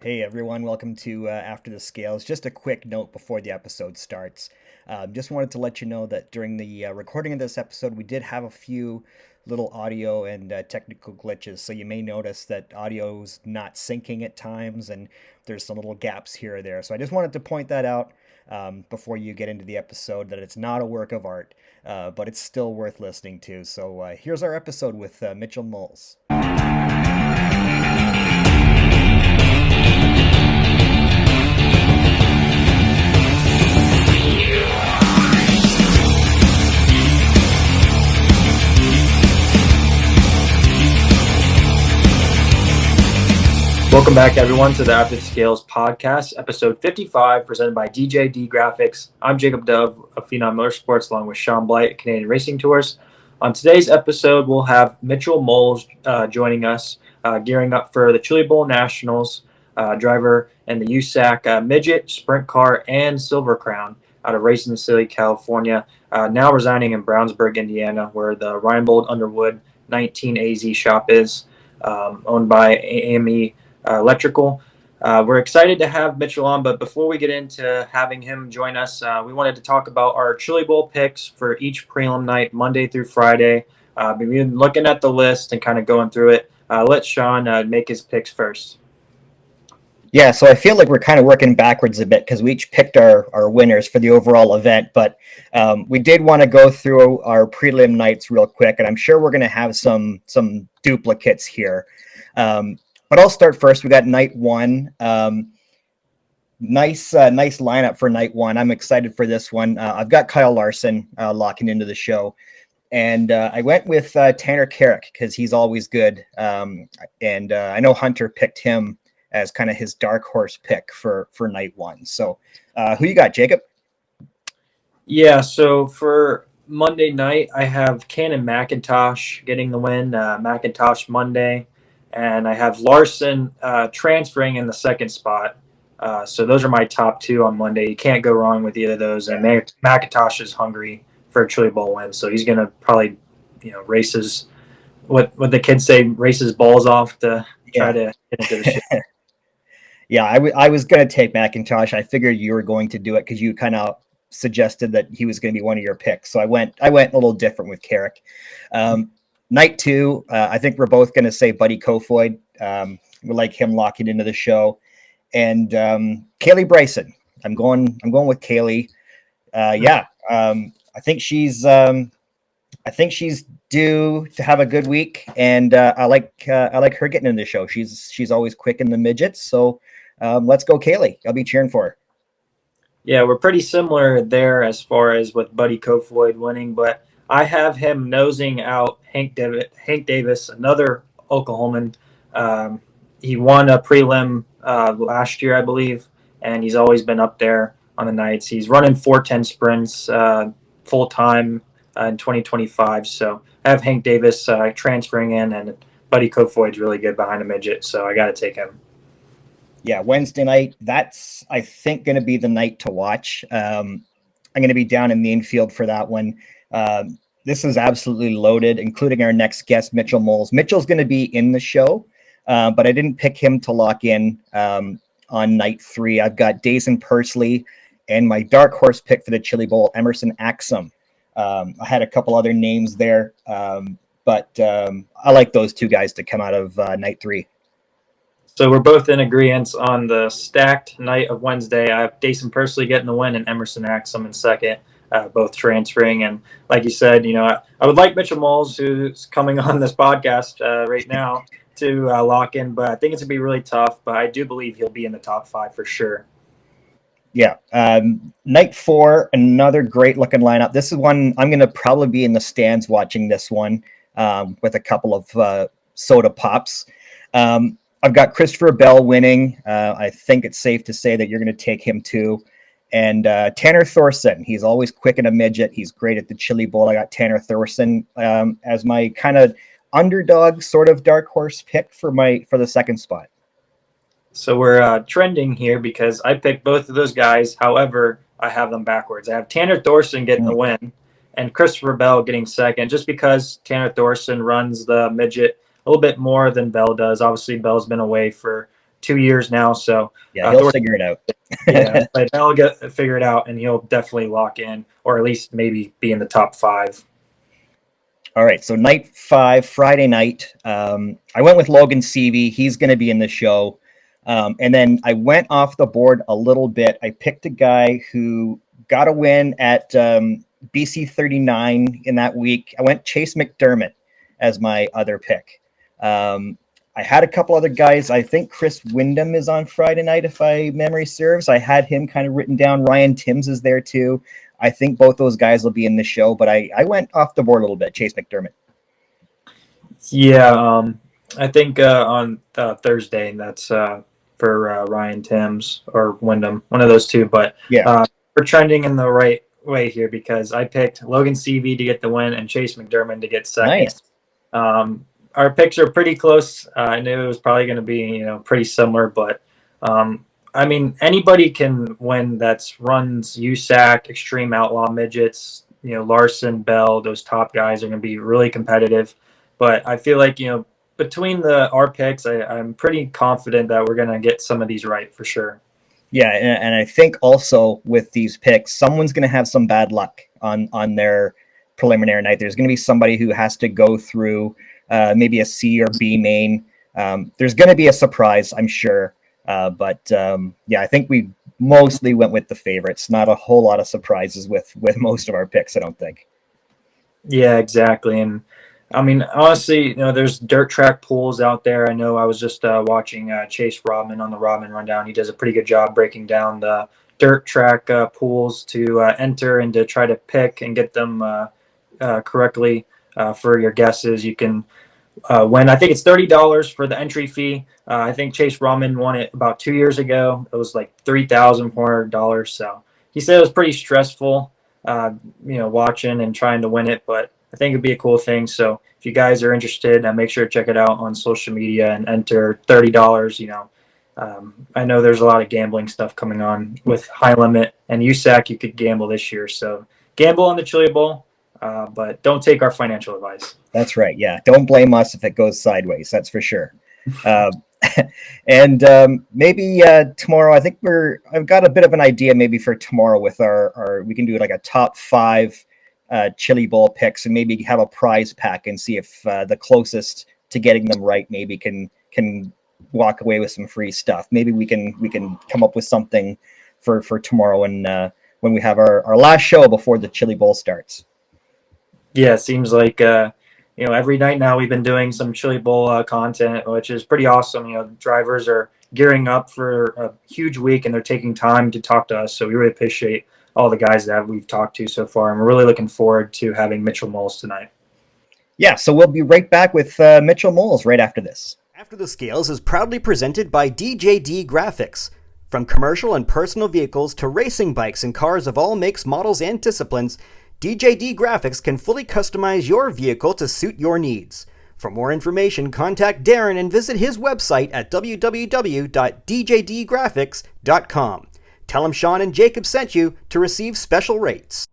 Hey everyone, welcome to After the Scales. Just a quick note before the episode starts. Just wanted to let you know that during the recording of this episode, we did have a few little audio and technical glitches. So you may notice that audio's not syncing at times and there's some little gaps here or there. So I just wanted to point that out before you get into the episode that it's not a work of art, but it's still worth listening to. So here's our episode with Mitchel Moles. Welcome back, everyone, to the After the Scales podcast, episode 55, presented by DJD Graphics. I'm Jacob Dove of Phenom Motorsports, along with Shaun, Blight, Canadian Racing Tours. On today's episode, we'll have Mitchel Moles joining us, gearing up for the Chili Bowl Nationals, driver in the USAC Midget, Sprint Car, and Silver Crown out of Racing City, California, now residing in Brownsburg, Indiana, where the Reinbold Underwood 19 AZ shop is, owned by AME Electrical. We're excited to have Mitchel on, but before we get into having him join us, we wanted to talk about our Chili Bowl picks for each prelim night, Monday through Friday. We've been looking at the list and kind of going through it. Let Shaun make his picks first. Yeah, so I feel like we're kind of working backwards a bit because we each picked our winners for the overall event, but we did want to go through our prelim nights real quick, and I'm sure we're going to have some duplicates here. But I'll start first. We got night one. Nice lineup for night one. I'm excited for this one. I've got Kyle Larson locking into the show. And I went with Tanner Carrick because he's always good. And I know Hunter picked him as kind of his dark horse pick for night one. So who you got, Jacob? Yeah, so for Monday night, I have Cannon McIntosh getting the win, McIntosh Monday. And I have Larson transferring in the second spot. So those are my top two on Monday. You can't go wrong with either of those. And McIntosh is hungry for a Chili Bowl win, so he's going to probably, race his what the kids say, race his balls off to try to get into the shit. Yeah, I was going to take McIntosh. I figured you were going to do it because you kind of suggested that he was going to be one of your picks. So I went a little different with Carrick. Night two, I think we're both going to say Buddy Kofoid. We like him locking into the show, and Kaylee Bryson. I'm going with Kaylee. I think she's due to have a good week, and I like her getting into the show. She's always quick in the midgets, so let's go, Kaylee. I'll be cheering for her. Yeah, we're pretty similar there as far as with Buddy Kofoid winning, but I have him nosing out Hank Davis, another Oklahoman. He won a prelim last year, I believe, and he's always been up there on the nights. He's running 410 sprints full time in 2025. So I have Hank Davis transferring in, and Buddy Kofoid's really good behind a midget, so I got to take him. Yeah, Wednesday night, that's, I think, going to be the night to watch. I'm going to be down in the infield for that one. This is absolutely loaded, including our next guest, Mitchel Moles. Mitchel's going to be in the show, but I didn't pick him to lock in on night three. I've got Dazen Pursley and my dark horse pick for the Chili Bowl, Emerson Axum. I had a couple other names there, but I like those two guys to come out of night three. So we're both in agreement on the stacked night of Wednesday. I have Dazen Pursley getting the win and Emerson Axum in second. Both transferring. And like you said, I would like Mitchel Moles, who's coming on this podcast right now, to lock in, but I think it's going to be really tough. But I do believe he'll be in the top five for sure. Yeah. Night four, another great looking lineup. This is one I'm going to probably be in the stands watching this one with a couple of soda pops. I've got Christopher Bell winning. I think it's safe to say that you're going to take him too. And Tanner Thorson, he's always quick in a midget. He's great at the Chili Bowl. I got Tanner Thorson as my kind of underdog, sort of dark horse pick for the second spot. So we're trending here because I picked both of those guys. However, I have them backwards. I have Tanner Thorson getting the win and Christopher Bell getting second, just because Tanner Thorson runs the midget a little bit more than Bell does. Obviously, Bell's been away for 2 years now. So Yeah, he'll figure it out. yeah, but he'll get figured out, and he'll definitely lock in, or at least maybe be in the top 5. All right, so night 5, Friday night. I went with Logan Seavey. He's going to be in the show. And then I went off the board a little bit. I picked a guy who got a win at BC 39 in that week. I went Chase McDermott as my other pick. I had a couple other guys. I think Chris Wyndham is on Friday night, if my memory serves. I had him kind of written down. Ryan Timms is there too. I think both those guys will be in the show, but I went off the board a little bit. Chase McDermott. Yeah, I think on Thursday, that's for Ryan Timms or Wyndham, one of those two. But yeah, we're trending in the right way here because I picked Logan Seavey to get the win and Chase McDermott to get second. Nice. Our picks are pretty close. I knew it was probably going to be pretty similar, but I mean, anybody can win that's runs USAC, Extreme Outlaw Midgets, Larson, Bell, those top guys are going to be really competitive. But I feel like, between our picks, I'm pretty confident that we're going to get some of these right for sure. Yeah, and I think also with these picks, someone's going to have some bad luck on their preliminary night. There's going to be somebody who has to go through maybe a C or B main. There's going to be a surprise, I'm sure. But I think we mostly went with the favorites. Not a whole lot of surprises with most of our picks, I don't think. Yeah, exactly. And I mean, honestly, there's dirt track pools out there. I know I was just watching Chase Rodman on the Rodman Rundown. He does a pretty good job breaking down the dirt track pools to enter and to try to pick and get them correctly for your guesses. You can win. I think it's $30 for the entry fee. I think Chase Rodman won it about 2 years ago. It was like $3,400. So he said it was pretty stressful, watching and trying to win it, but I think it'd be a cool thing. So if you guys are interested, make sure to check it out on social media and enter $30. I know there's a lot of gambling stuff coming on with High Limit and USAC. You could gamble this year. So gamble on the Chili Bowl, but don't take our financial advice. That's right. Yeah. Don't blame us if it goes sideways. That's for sure. And maybe tomorrow, I think I've got a bit of an idea maybe for tomorrow with we can do like a top 5 Chili Bowl picks and maybe have a prize pack and see if the closest to getting them right maybe can walk away with some free stuff. Maybe we can come up with something for tomorrow when we have our last show before the Chili Bowl starts. Yeah, it seems like every night now we've been doing some Chili Bowl content, which is pretty awesome. Drivers are gearing up for a huge week and they're taking time to talk to us. So we really appreciate all the guys that we've talked to so far. And we're really looking forward to having Mitchel Moles tonight. Yeah, so we'll be right back with Mitchel Moles right after this. After the Scales is proudly presented by DJD Graphics. From commercial and personal vehicles to racing bikes and cars of all makes, models, and disciplines, DJD Graphics can fully customize your vehicle to suit your needs. For more information, contact Darren and visit his website at www.djdgraphics.com. Tell him Shaun and Jacob sent you to receive special rates.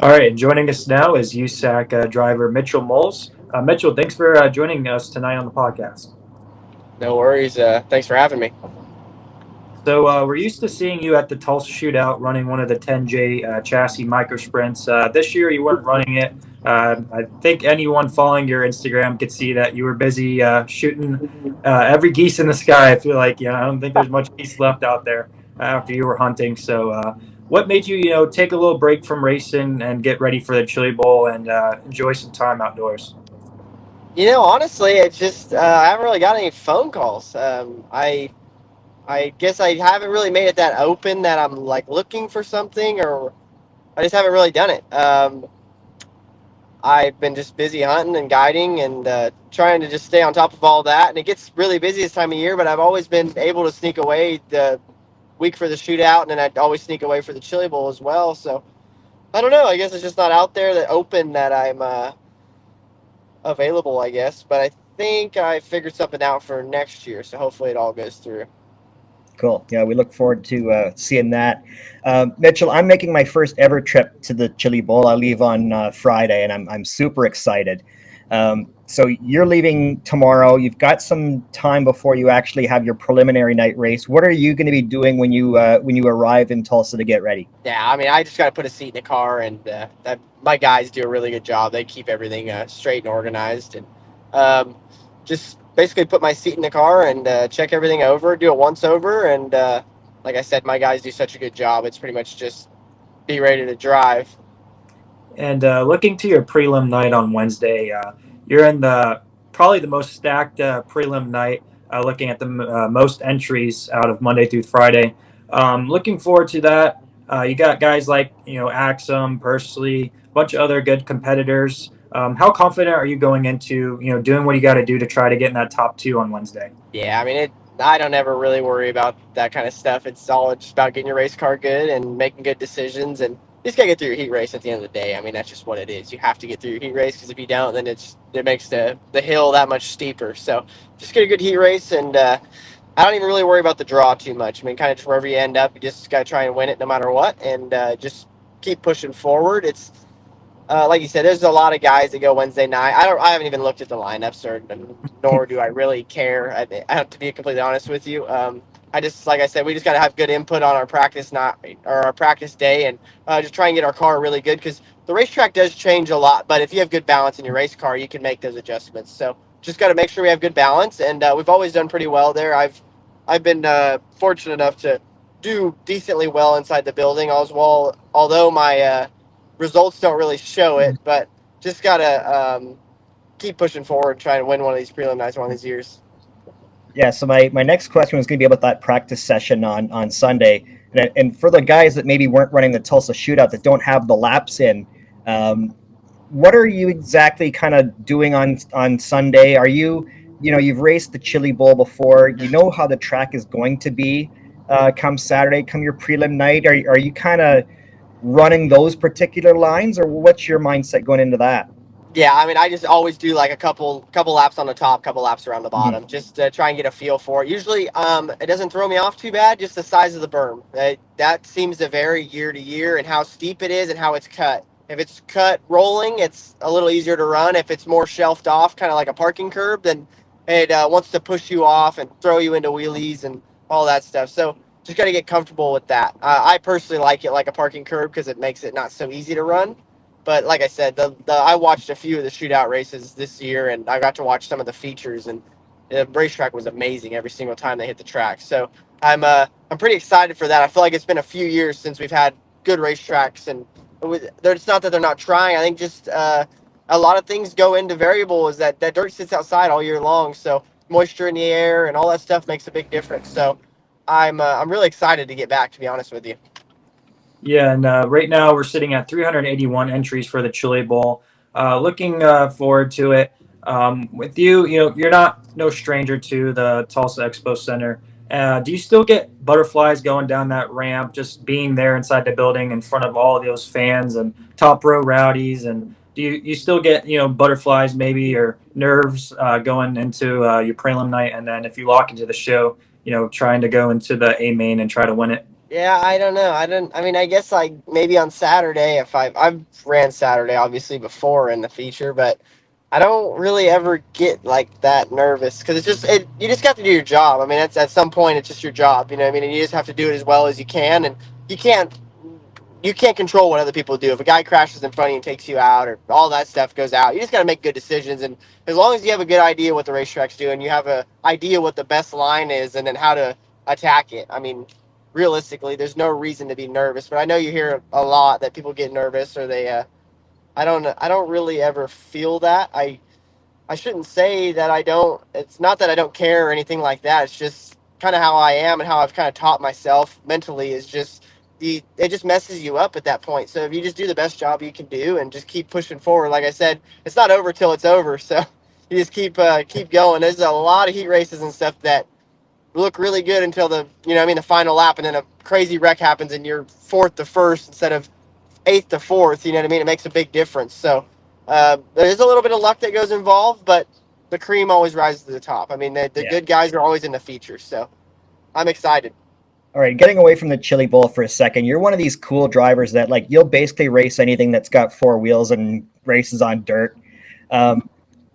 All right, and joining us now is USAC driver Mitchel Moles. Mitchel, thanks for joining us tonight on the podcast. No worries. Thanks for having me. So we're used to seeing you at the Tulsa Shootout running one of the 10J chassis micro sprints. This year you weren't running it. I think anyone following your Instagram could see that you were busy shooting every geese in the sky. I feel like I don't think there's much geese left out there after you were hunting. So what made you take a little break from racing and get ready for the Chili Bowl and enjoy some time outdoors? Honestly, it's just I haven't really got any phone calls. I guess I haven't really made it that open that I'm like looking for something, or I just haven't really done it. I've been just busy hunting and guiding and trying to just stay on top of all that. And it gets really busy this time of year, but I've always been able to sneak away the week for the shootout, and then I'd always sneak away for the Chili Bowl as well. So I don't know. I guess it's just not out there that open that I'm available, I guess. But I think I figured something out for next year, so hopefully it all goes through. Cool. Yeah, we look forward to seeing that. Mitchel, I'm making my first ever trip to the Chili Bowl. I leave on Friday, and I'm super excited. So you're leaving tomorrow. You've got some time before you actually have your preliminary night race. What are you going to be doing when you arrive in Tulsa to get ready? Yeah, I mean, I just got to put a seat in the car, and my guys do a really good job. They keep everything straight and organized, and just basically put my seat in the car and check everything over, do it once over, and like I said, my guys do such a good job. It's pretty much just be ready to drive. And looking to your prelim night on Wednesday, you're in the probably the most stacked prelim night. Looking at the most entries out of Monday through Friday. Looking forward to that. You got guys like Axum, Persley, a bunch of other good competitors. How confident are you going into doing what you got to do to try to get in that top 2 on Wednesday? Yeah, I mean, I don't ever really worry about that kind of stuff. It's all just about getting your race car good and making good decisions, and you just gotta get through your heat race at the end of the day. I mean, that's just what it is. You have to get through your heat race, because if you don't, then it makes the hill that much steeper. So just get a good heat race, and I don't even really worry about the draw too much. I mean, kind of just wherever you end up, you just gotta try and win it no matter what, and just keep pushing forward. It's like you said, there's a lot of guys that go Wednesday night. I haven't even looked at the lineups, nor do I really care. I have to be completely honest with you. I just, like I said, we just got to have good input on our practice night or our practice day, and just try and get our car really good, because the racetrack does change a lot. But if you have good balance in your race car, you can make those adjustments. So just got to make sure we have good balance, and we've always done pretty well there. I've been fortunate enough to do decently well inside the building, although my results don't really show it, but just gotta keep pushing forward, trying to win one of these prelim nights one of these years. Yeah, so my next question was going to be about that practice session on Sunday. And for the guys that maybe weren't running the Tulsa shootout that don't have the laps in, what are you exactly kind of doing on Sunday? Are you've raced the Chili Bowl before, you know how the track is going to be come Saturday, come your prelim night? Are you kind of running those particular lines, or what's your mindset going into that? Yeah, I mean, I just always do like a couple laps on the top, couple laps around the bottom, just to try and get a feel for it. Usually, it doesn't throw me off too bad, just the size of the berm. That seems to vary year to year, and how steep it is and how it's cut. If it's cut rolling, it's a little easier to run. If it's more shelved off, kind of like a parking curb, then it wants to push you off and throw you into wheelies and all that stuff. So just got to get comfortable with that. I personally like it like a parking curb, because it makes it not so easy to run. But like I said, I watched a few of the shootout races this year, and I got to watch some of the features, and the racetrack was amazing every single time they hit the track. So I'm pretty excited for that. I feel like it's been a few years since we've had good racetracks, and it's not that they're not trying. I think just a lot of things go into variable, is that dirt sits outside all year long, so moisture in the air and all that stuff makes a big difference. So I'm really excited to get back, to be honest with you. Yeah, and right now we're sitting at 381 entries for the Chili Bowl. Looking forward to it. With you, you're no stranger to the Tulsa Expo Center. Do you still get butterflies going down that ramp, just being there inside the building in front of all of those fans and top row rowdies? And do you still get butterflies maybe, or nerves going into your prelim night, and then if you lock into the show, trying to go into the A main and try to win it? Yeah, I don't know. I mean, I guess like maybe on Saturday, if I've ran Saturday obviously before in the feature, but I don't really ever get like that nervous, because you just got to do your job. I mean, at some point it's just your job, you know what I mean? And you just have to do it as well as you can, and you can't control what other people do. If a guy crashes in front of you and takes you out, or all that stuff goes out, you just got to make good decisions. And as long as you have a good idea what the racetrack's doing, you have an idea what the best line is, and then how to attack it. I mean, realistically, there's no reason to be nervous. But I know you hear a lot that people get nervous, or they. I don't really ever feel that. I shouldn't say that I don't. It's not that I don't care or anything like that. It's just kind of how I am, and how I've kind of taught myself mentally, is just it just messes you up at that point. So if you just do the best job you can do and just keep pushing forward, like I said, it's not over till it's over. So you just keep going. There's a lot of heat races and stuff that look really good until the final lap, and then a crazy wreck happens and you're fourth to first instead of eighth to fourth. You know what I mean? It makes a big difference. So there's a little bit of luck that goes involved, but the cream always rises to the top. I mean, the good guys are always in the features. So I'm excited. All right, getting away from the Chili Bowl for a second, you're one of these cool drivers that you'll basically race anything that's got four wheels and races on dirt.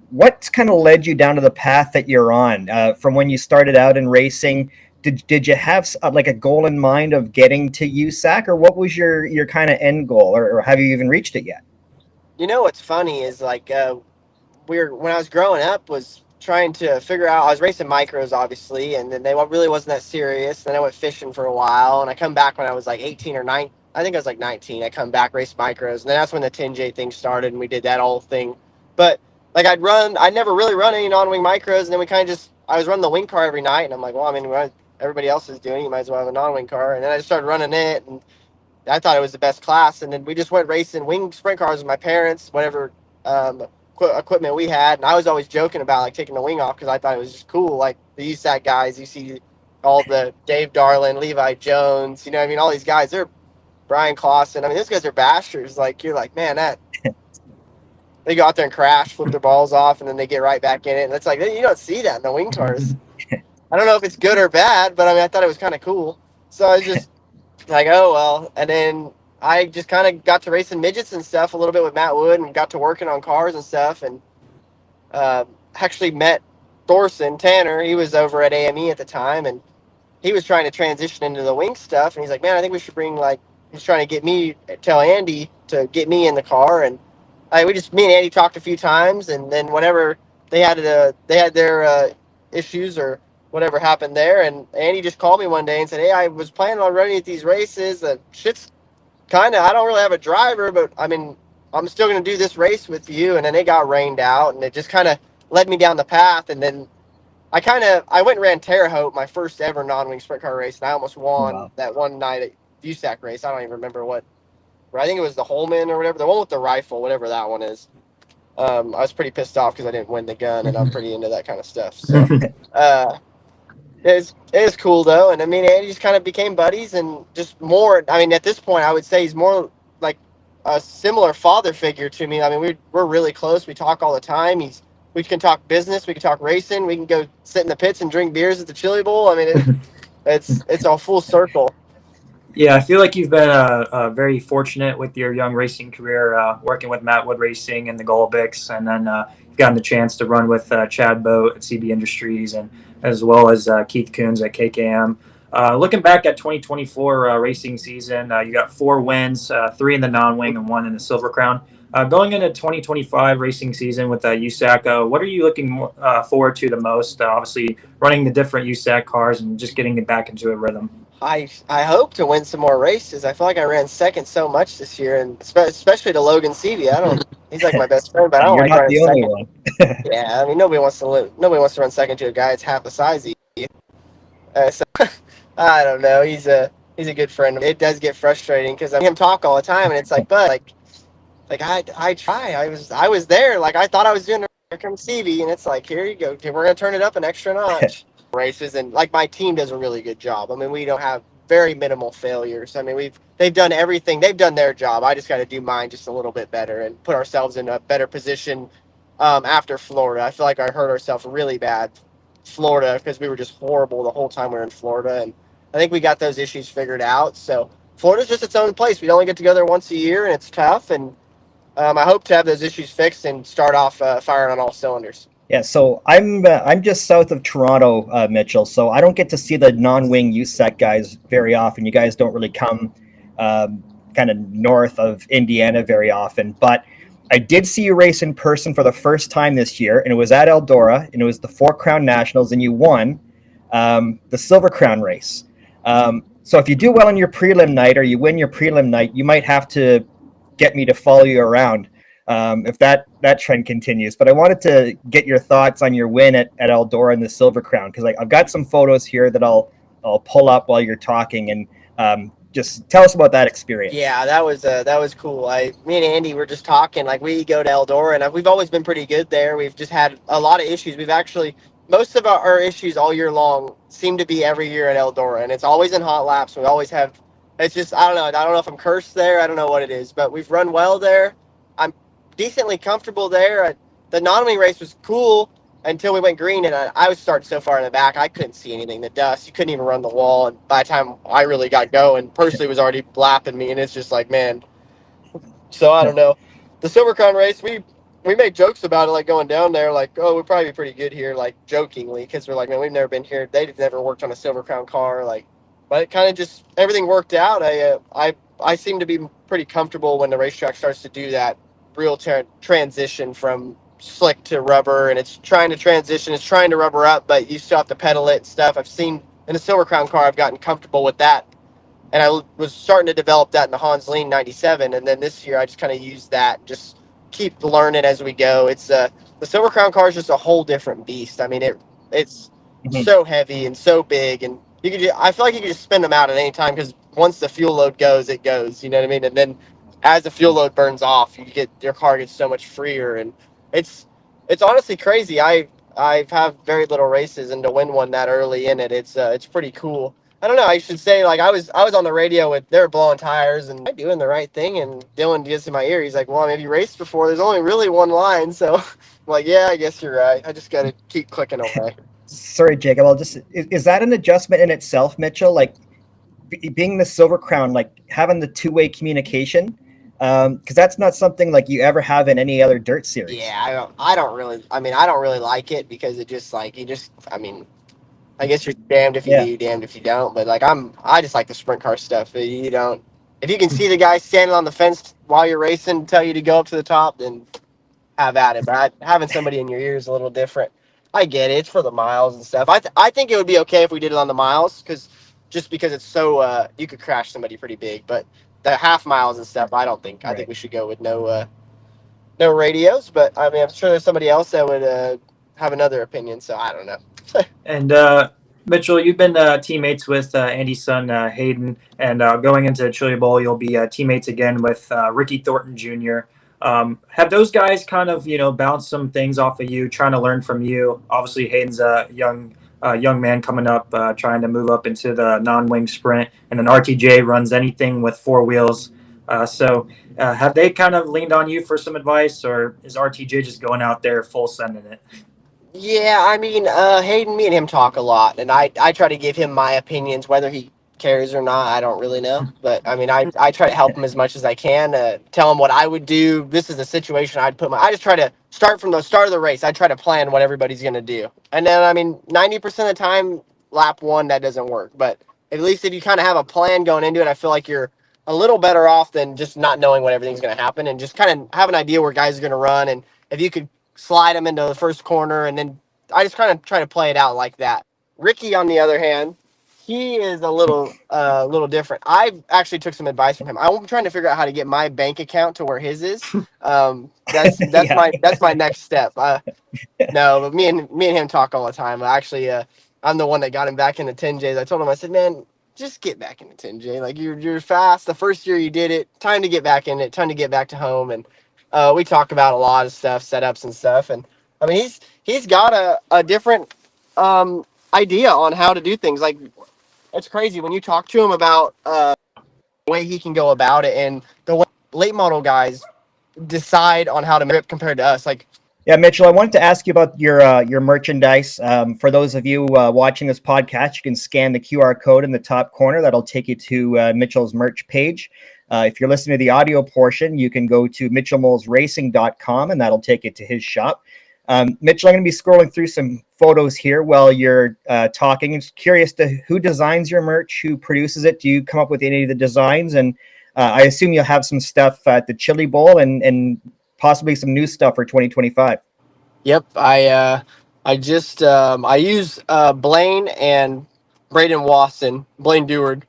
what's kind of led you down to the path that you're on from when you started out in racing? Did you have like a goal in mind of getting to USAC, or what was your kind of end goal, or have you even reached it yet? You know what's funny is like when I was growing up was trying to figure out. I was racing micros, obviously, and then they really wasn't that serious. Then I went fishing for a while, and I come back when I was like 18 or 9. I think I was like 19. I come back, race micros, and then that's when the 10J thing started, and we did that whole thing. But like I'd never really run any non-wing micros, and then we kind of I was running the wing car every night, and I'm like, well, I mean, what everybody else is doing, you might as well have a non-wing car. And then I just started running it, and I thought it was the best class. And then we just went racing wing sprint cars with my parents, whatever equipment we had. And I was always joking about like taking the wing off because I thought it was just cool. Like the USAC guys, you see all the Dave Darlin, Levi Jones, you know what I mean? All these guys, they're Brian Clausen. I mean, those guys are bashers. Like, you're like, man, they go out there and crash, flip their balls off, and then they get right back in it. And it's like, you don't see that in the wing cars. I don't know if it's good or bad, but I mean, I thought it was kind of cool. So I was just like, oh, well. And then I just kind of got to racing midgets and stuff a little bit with Matt Wood and got to working on cars and stuff. And actually met Thorson Tanner. He was over at AME at the time, and he was trying to transition into the wing stuff. And he's like, man, I think we should bring, like, he's trying to tell Andy to get me in the car. And me and Andy talked a few times. And then whenever they had their issues or whatever happened there, and Andy just called me one day and said, hey, I was planning on running at these races. Shit's I don't really have a driver, but I mean, I'm still going to do this race with you. And then it got rained out, and it just kind of led me down the path. And then I went and ran Terre Haute, my first ever non-wing sprint car race, and I almost won that one night at USAC race. I don't even remember what. I think it was the Holman or whatever, the one with the rifle, whatever that one is. I was pretty pissed off because I didn't win the gun, and I'm pretty into that kind of stuff. So it was cool though, and I mean, Andy just kind of became buddies, and just more. I mean, at this point, I would say he's more like a similar father figure to me. I mean, we're really close. We talk all the time. We can talk business. We can talk racing. We can go sit in the pits and drink beers at the Chili Bowl. I mean, it's a full circle. Yeah, I feel like you've been very fortunate with your young racing career, working with Matt Wood Racing and the Golbics, and then you've gotten the chance to run with Chad Boat at CB Industries, and as well as Keith Coons at KKM. Looking back at 2024 racing season, you got 4 wins, 3 in the non-wing and 1 in the Silver Crown. Going into 2025 racing season with USAC, what are you looking forward to the most? Obviously, running the different USAC cars and just getting it back into a rhythm. I hope to win some more races. I feel like I ran second so much this year, and especially to Logan Seavey. He's like my best friend, but I don't You're like not running the only second. one. Yeah, I mean, nobody wants to run second to a guy that's half the size of you. So I don't know. He's a good friend. It does get frustrating because I hear him talk all the time, and it's like, but like I try. I was there. Like I thought I was doing the CV, and it's like, here you go. We're gonna turn it up an extra notch. Races, and like my team does a really good job. I mean, we don't have very minimal failures. I mean, they've done everything. They've done their job. I just got to do mine just a little bit better and put ourselves in a better position after Florida. I feel like I hurt ourselves really bad Florida because we were just horrible the whole time we were in Florida, and I think we got those issues figured out. So Florida's just its own place. We only get together once a year, and it's tough. And I hope to have those issues fixed and start off firing on all cylinders. Yeah, so I'm just south of Toronto, Mitchell. So I don't get to see the non-wing USAC guys very often. You guys don't really come kind of north of Indiana very often. But I did see you race in person for the first time this year, and it was at Eldora, and it was the 4 Crown Nationals, and you won the Silver Crown race. So if you do well on your prelim night or you win your prelim night, you might have to get me to follow you around. If that trend continues. But I wanted to get your thoughts on your win at Eldora in the Silver Crown, because I've got some photos here that I'll pull up while you're talking, and just tell us about that experience. Yeah, that was cool. Me and Andy were just talking. Like, we go to Eldora, and we've always been pretty good there. We've just had a lot of issues. Most of our issues all year long seem to be every year at Eldora, and it's always in hot laps. We always have. It's just, I don't know. I don't know if I'm cursed there. I don't know what it is, but we've run well there. I'm decently comfortable there. The non-wing race was cool until we went green, and I was starting so far in the back, I couldn't see anything. The dust, you couldn't even run the wall. And by the time I really got going, Persley was already lapping me, and it's just like, man. So I don't know. The Silver Crown race, we we make jokes about it, like going down there, like, oh, we'll probably be pretty good here, like jokingly, because we're like, man, we've never been here. They've never worked on a Silver Crown car, like, but it kind of just everything worked out. I seem to be pretty comfortable when the racetrack starts to do that real transition from slick to rubber, and it's trying to transition, it's trying to rubber up, but you still have to pedal it and stuff. I've seen in a Silver Crown car, I've gotten comfortable with that, and I was starting to develop that in the Hans Lean 97, and then this year I just kind of used that, just keep learning as we go. It's the Silver Crown car is just a whole different beast. I mean, it's Mhm. so heavy and so big, and I feel like you can just spin them out at any time because once the fuel load goes, it goes. You know what I mean? And then as the fuel load burns off, your car gets so much freer, and it's it's honestly crazy. I've had very little races, and to win one that early in it, it's pretty cool. I don't know. I should say, like, I was on the radio with, they were blowing tires and I doing the right thing, and Dylan gets in my ear. He's like, "Well, have you raced before? There's only really one line." So I'm like, "Yeah, I guess you're right. I just got to keep clicking away." Sorry, Jacob. I'll just is that an adjustment in itself, Mitchell? Like being the Silver Crown, like having the two-way communication, because that's not something like you ever have in any other dirt series. Yeah, I don't really. I mean, I don't really like it because it just like you just. I mean, I guess you're damned if you Yeah, do, damned if you don't. But like I just like the sprint car stuff. You don't. If you can see the guy standing on the fence while you're racing, tell you to go up to the top, then have at it. But having somebody in your ear is a little different. I get it. It's for the miles and stuff. I think it would be okay if we did it on the miles because it's so you could crash somebody pretty big. But the half miles and stuff, I don't think. I think right. we should go with no radios. But I mean, I'm sure there's somebody else that would have another opinion. So I don't know. And Mitchell, you've been teammates with Andy's son Hayden, and going into Chili Bowl, you'll be teammates again with Ricky Thornton Jr. Have those guys kind of bounced some things off of you, trying to learn from you? Obviously, Hayden's a young man coming up, trying to move up into the non-wing sprint, and then RTJ runs anything with four wheels. So, have they kind of leaned on you for some advice, or is RTJ just going out there full sending it? Yeah, I mean, Hayden, me and him talk a lot, and I try to give him my opinions, whether he cares or not. I don't really know, but I mean, I try to help him as much as I can. Tell him what I would do. This is the situation I'd put my. I just try to start from the start of the race. I try to plan what everybody's gonna do, and then I mean, 90% of the time, lap one that doesn't work, but at least if you kind of have a plan going into it, I feel like you're a little better off than just not knowing what everything's gonna happen, and just kind of have an idea where guys are gonna run, and if you could slide him into the first corner, and then I just kind of try to play it out like that. Ricky, on the other hand, he is a little different. I actually took some advice from him. I'm trying to figure out how to get my bank account to where his is. That's Yeah, my next step. No, but me and him talk all the time. Actually, I'm the one that got him back into 10Js. I told him, I said, man, just get back into 10J. Like you're fast. The first year you did it. Time to get back in it. Time to get back to home. And we talk about a lot of stuff, setups and stuff. And I mean, he's got a different idea on how to do things. Like it's crazy when you talk to him about the way he can go about it and the way late model guys decide on how to grip compared to us. Like yeah, Mitchell. I wanted to ask you about your merchandise. For those of you watching this podcast, you can scan the QR code in the top corner. That'll take you to Mitchell's merch page. If you're listening to the audio portion, you can go to mitchelmolesracing.com, and that'll take you to his shop. Mitchell, I'm going to be scrolling through some photos here while you're talking. I'm just curious to who designs your merch, who produces it. Do you come up with any of the designs? And I assume you'll have some stuff at the Chili Bowl and possibly some new stuff for 2025. yep, I just I use Blaine and Braden Wasson, Blaine Deward,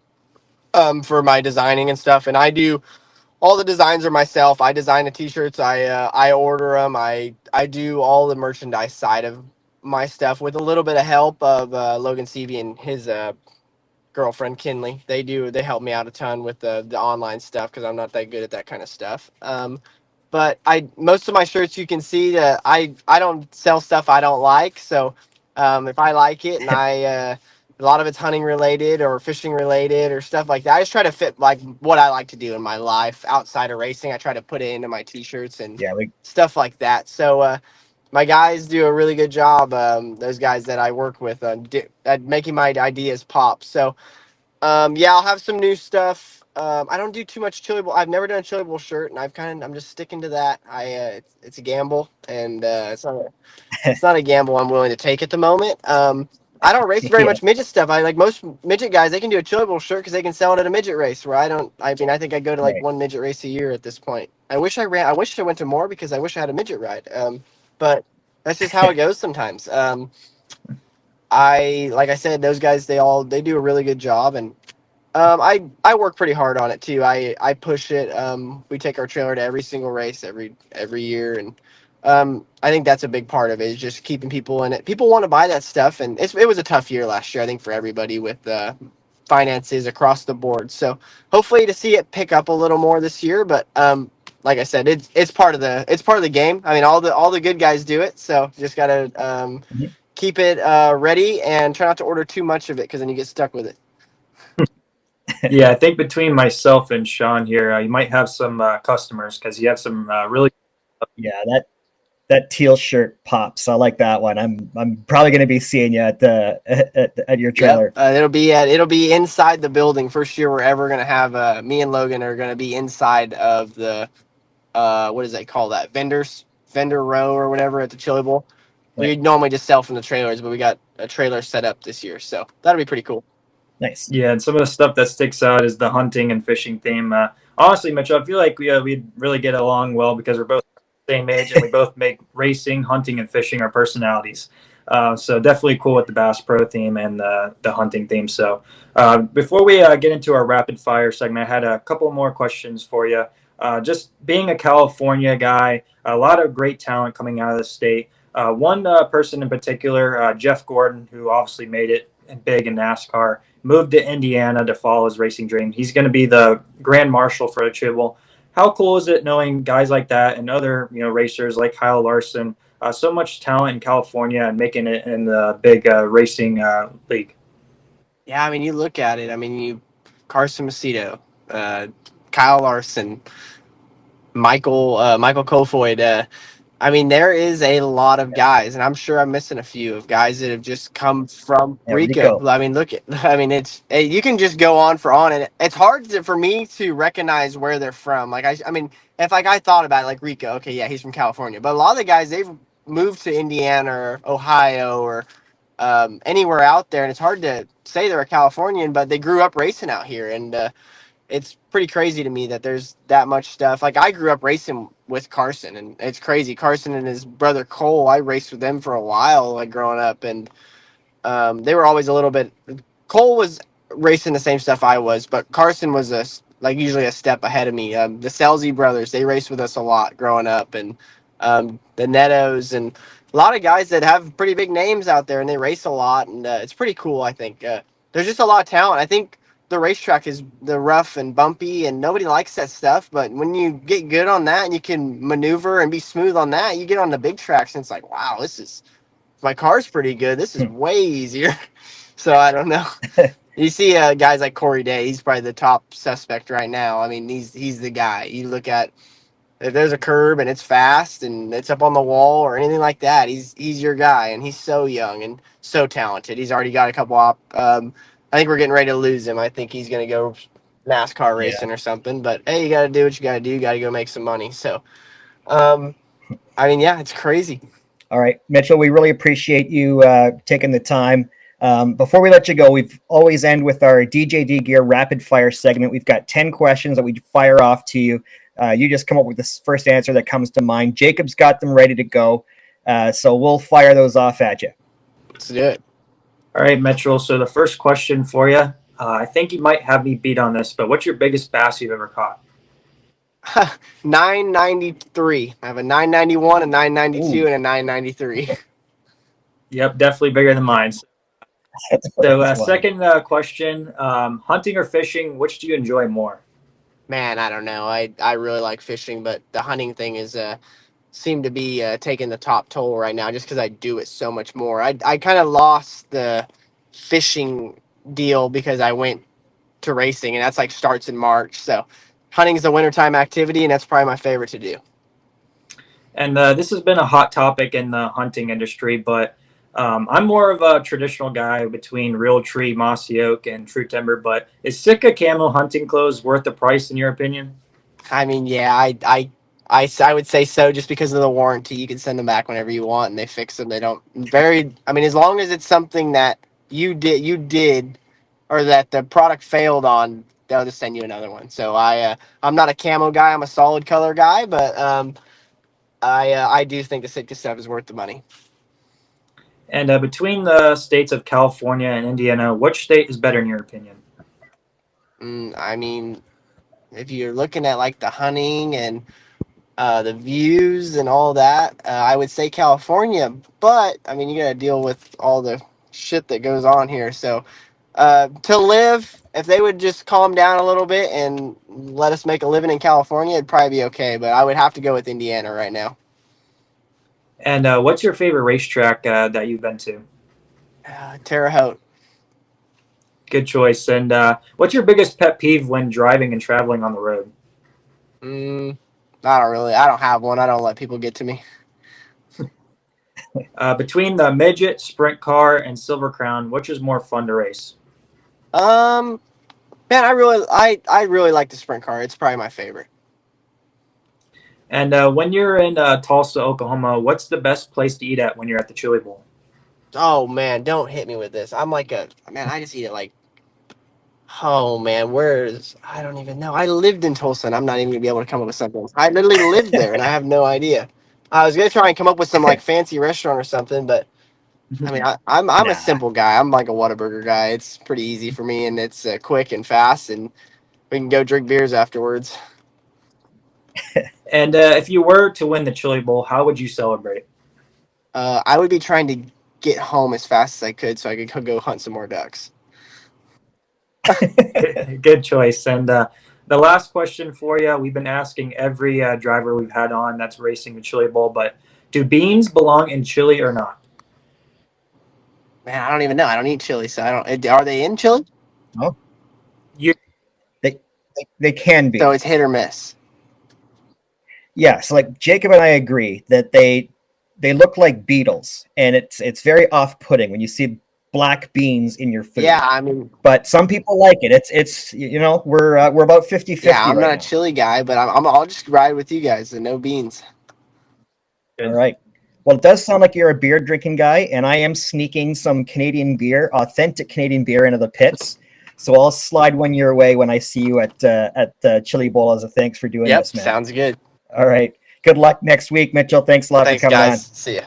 for my designing and stuff, and I do all the designs are myself. I design the t-shirts. I order them. I do all the merchandise side of my stuff with a little bit of help of Logan Seavey and his girlfriend Kinley. They help me out a ton with the online stuff because I'm not that good at that kind of stuff. But I most of my shirts you can see that I don't sell stuff I don't like. So if I like it and a lot of it's hunting related or fishing related or stuff like that. I just try to fit like what I like to do in my life outside of racing. I try to put it into my t-shirts and Yeah, stuff like that. So my guys do a really good job. Those guys that I work with at making my ideas pop. So yeah, I'll have some new stuff I don't do too much chili bowl. I've never done a chili bowl shirt, and I'm just sticking to that. It's a gamble, and it's not a gamble I'm willing to take at the moment. I don't race very Yeah, much midget stuff. I like most midget guys, they can do a chili bowl shirt because they can sell it at a midget race. Where I don't. I mean, I think I go to like right. one midget race a year at this point. I wish I ran. I wish I went to more because I wish I had a midget ride. But that's just how it goes sometimes. Like I said, those guys they do a really good job, and I work pretty hard on it too. I push it. We take our trailer to every single race every year, and I think that's a big part of it is just keeping people in it. People want to buy that stuff, and it was a tough year last year, I think, for everybody with finances across the board. So hopefully to see it pick up a little more this year. But like I said, it's part of the game. I mean, all the good guys do it, so just gotta Mhm. keep it ready and try not to order too much of it because then you get stuck with it. Yeah, I think between myself and Shaun here, you might have some customers because you have some really. Yeah, that teal shirt pops. I like that one. I'm probably going to be seeing you at the at your Yep, trailer. it'll be inside the building. First year we're ever gonna have. Me and Logan are gonna be inside of the what does they call that, vendor row or whatever at the Chili Bowl. Right. We normally just sell from the trailers, but we got a trailer set up this year, so that'll be pretty cool. Nice. Yeah, and some of the stuff that sticks out is the hunting and fishing theme. Honestly, Mitchell, I feel like we really get along well because we're both the same age and we both make racing, hunting, and fishing our personalities. So definitely cool with the Bass Pro theme and the hunting theme. So before we get into our rapid fire segment, I had a couple more questions for you. Just being a California guy, a lot of great talent coming out of the state. One person in particular, Jeff Gordon, who obviously made it big in NASCAR, moved to Indiana to follow his racing dream. He's going to be the grand marshal for the Chibble. How cool is it knowing guys like that and other racers like Kyle Larson, so much talent in California and making it in the big racing league? Yeah, I mean, you look at it. I mean, Carson Macedo, uh, Kyle Larson, Michael Kofoid. I mean, there is a lot of guys, and I'm sure I'm missing a few of guys that have just come from Yeah, Rico. Rico. I mean, I mean, you can just go on, and it's hard for me to recognize where they're from. Like, I mean, if like I thought about it, like Rico, okay, yeah, he's from California, but a lot of the guys they've moved to Indiana or Ohio or anywhere out there, and it's hard to say they're a Californian, but they grew up racing out here, and it's pretty crazy to me that there's that much stuff. Like I grew up racing with Carson, and it's crazy. Carson and his brother Cole, I raced with them for a while, like growing up, and they were always a little bit. Cole was racing the same stuff I was, but Carson was usually a step ahead of me. The Selzy brothers, they raced with us a lot growing up, and the Nettos and a lot of guys that have pretty big names out there, and they race a lot, and it's pretty cool. I think there's just a lot of talent. I think the racetrack is the rough and bumpy, and nobody likes that stuff. But when you get good on that, and you can maneuver and be smooth on that, you get on the big tracks, and it's like, wow, my car's pretty good. This is way easier. So I don't know. You see guys like Corey Day. He's probably the top suspect right now. I mean, he's the guy. You look at if there's a curb and it's fast and it's up on the wall or anything like that, he's your guy. And he's so young and so talented. He's already got a couple I think we're getting ready to lose him. I think he's going to go NASCAR Yeah. racing or something. But hey, you got to do what you got to do. You got to go make some money. So, um, I mean, yeah, it's crazy. All right, Mitchell, we really appreciate you taking the time. Before we let you go, we've always end with our DJD Gear rapid fire segment. We've got 10 questions that we fire off to you. You just come up with the first answer that comes to mind. Jacob's got them ready to go. So we'll fire those off at you. Let's do it. All right, Mitchell. So the first question for you, I think you might have me beat on this, but what's your biggest bass you've ever caught? 993. I have a 991, a 992, and a 993. Yep, definitely bigger than mine. So second question, hunting or fishing, which do you enjoy more? Man, I don't know. I really like fishing, but the hunting thing is seem to be taking the top toll right now just because I do it so much more. I kind of lost the fishing deal because I went to racing, and that's like starts in March. So hunting is a wintertime activity, and that's probably my favorite to do. And this has been a hot topic in the hunting industry, but I'm more of a traditional guy between real tree, mossy oak, and true timber. But is Sitka camo hunting clothes worth the price in your opinion? I mean, yeah, I would say so, just because of the warranty. You can send them back whenever you want, and they fix them. They don't very. I mean, as long as it's something that you did, or that the product failed on, they'll just send you another one. So I'm not a camo guy. I'm a solid color guy, but I do think the Sitka stuff is worth the money. And between the states of California and Indiana, which state is better in your opinion? I mean, if you're looking at like the hunting and the views and all that, I would say California. But I mean, you got to deal with all the shit that goes on here. So to live, if they would just calm down a little bit and let us make a living in California, it'd probably be okay. But I would have to go with Indiana right now. And what's your favorite racetrack that you've been to? Terre Haute. Good choice. And what's your biggest pet peeve when driving and traveling on the road? I don't have one. I don't let people get to me. Between the midget, sprint car, and Silver Crown, which is more fun to race? Man, I really like the sprint car. It's probably my favorite. And when you're in Tulsa, Oklahoma, what's the best place to eat at when you're at the Chili Bowl? Oh man, don't hit me with this. I'm like I just eat it like, oh man, I don't even know. I lived in Tulsa, and I'm not even gonna be able to come up with something. I literally lived there, and I have no idea. I was gonna try and come up with some like fancy restaurant or something, but I mean, I'm Nah. a simple guy. I'm like a Whataburger guy. It's pretty easy for me, and it's quick and fast, and we can go drink beers afterwards. And if you were to win the Chili Bowl, how would you celebrate? I would be trying to get home as fast as I could, so I could go hunt some more ducks. Good choice. And the last question for you, we've been asking every driver we've had on that's racing the Chili Bowl, but do beans belong in chili or not? Man, I don't even know. I don't eat chili, so I don't. Are they in chili? No. They can be. So it's hit or miss. Yeah, so like Jacob and I agree that they look like beetles, and it's very off-putting when you see black beans in your food. Yeah, I mean, but some people like it. It's we're about 50-50. yeah, I'm right not now. a chili guy, but I'll just ride with you guys and no beans. All right. Well, it does sound like you're a beer drinking guy, and I am sneaking some Canadian beer, authentic Canadian beer, into the pits. So I'll slide one your way when I see you at the Chili Bowl as a thanks for doing this, man. Sounds good. All right. Good luck next week, Mitchell. Thanks a lot Thanks, for coming guys. on. See ya.